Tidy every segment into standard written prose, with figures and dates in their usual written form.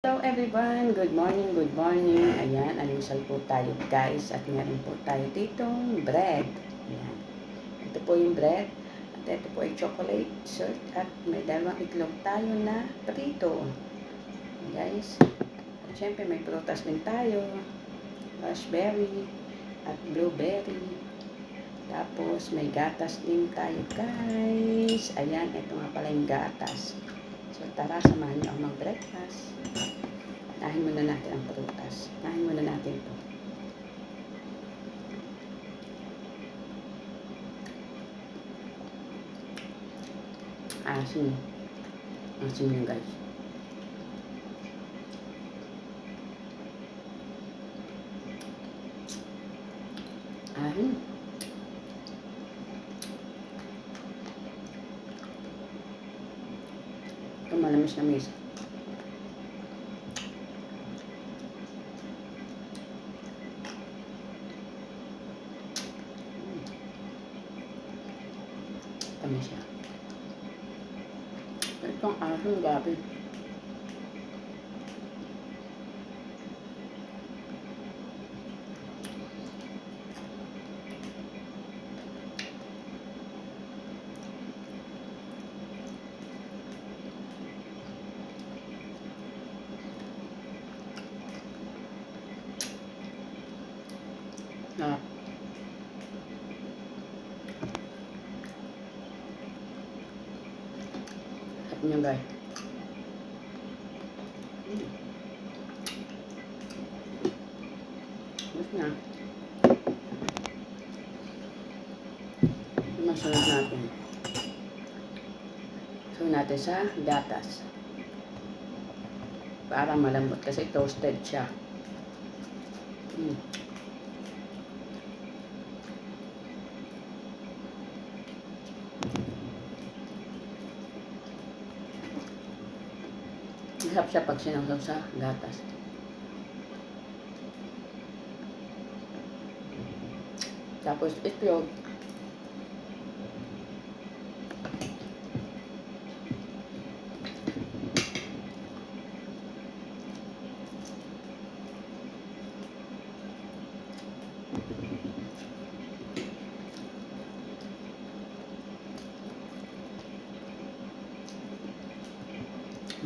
Hello everyone, good morning, good morning. Ayan, almusal po tayo guys at meron po tayo ditong bread. Ayan. Ito po yung bread at ito po ay chocolate syrup at may dalawang itlog tayo na prito. Guys, at syempre may prutas din tayo, raspberry at blueberry. Tapos may gatas din tayo guys. Ayan, ito nga pala yung gatas. So tara, samahan niyo ako mag-breakfast. Nahin muna natin ang prutas. Nahin muna natin ito. Asin. Asin yun guys. Asin. Ito malamis-lamis. Kami siya. Itong asin, gabi. Sarap. Sarap niya guys. Mas na. Masunod natin. Sunod natin sa gatas. Para malambot kasi toasted siya. Masarap siya pag sinawsaw sa gatas. Tapos itlog.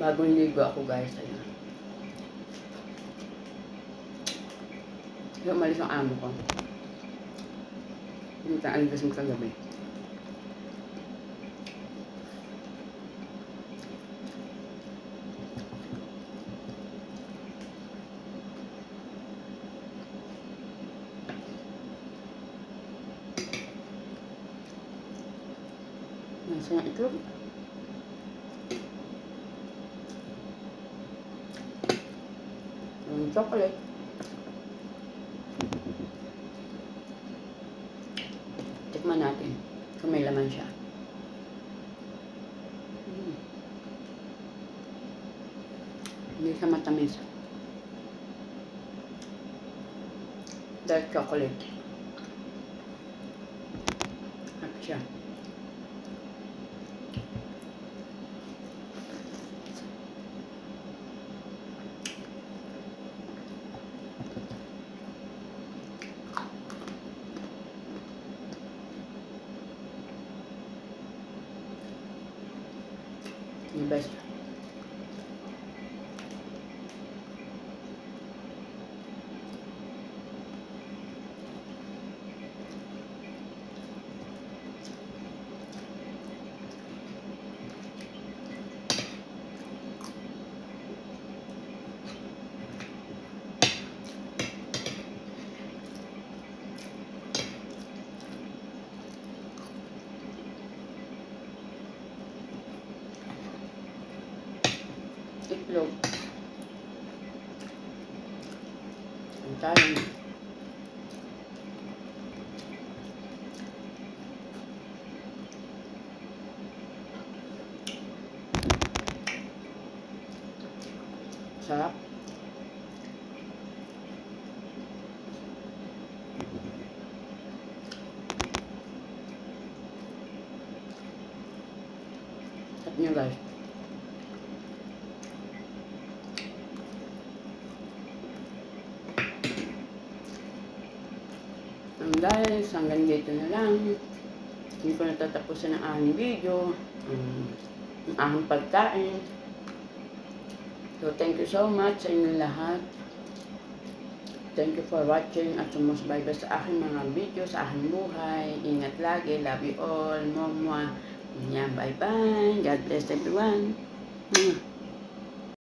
Bagong ligo ako guys. Ayan. Yung umalis ang amo ko. Yung taan kasi kagabi. Nasa yung itlog. Yung chocolate. Tikman natin kung may laman siya. Hindi siya matamis. Dark chocolate. At siya. Yung best. Itlog. Ang kain. Sarap. Sarap niya guys. guys, hanggang dito na lang. Hindi ko natatapusan ang aking video, ang aking pagkain. So, thank you so much sa inyong lahat. Thank you for watching at sumusubaybay sa aking mga video, sa aking buhay. Ingat lagi. Love you all. Mwah, mwah. Yan, bye-bye. God bless everyone.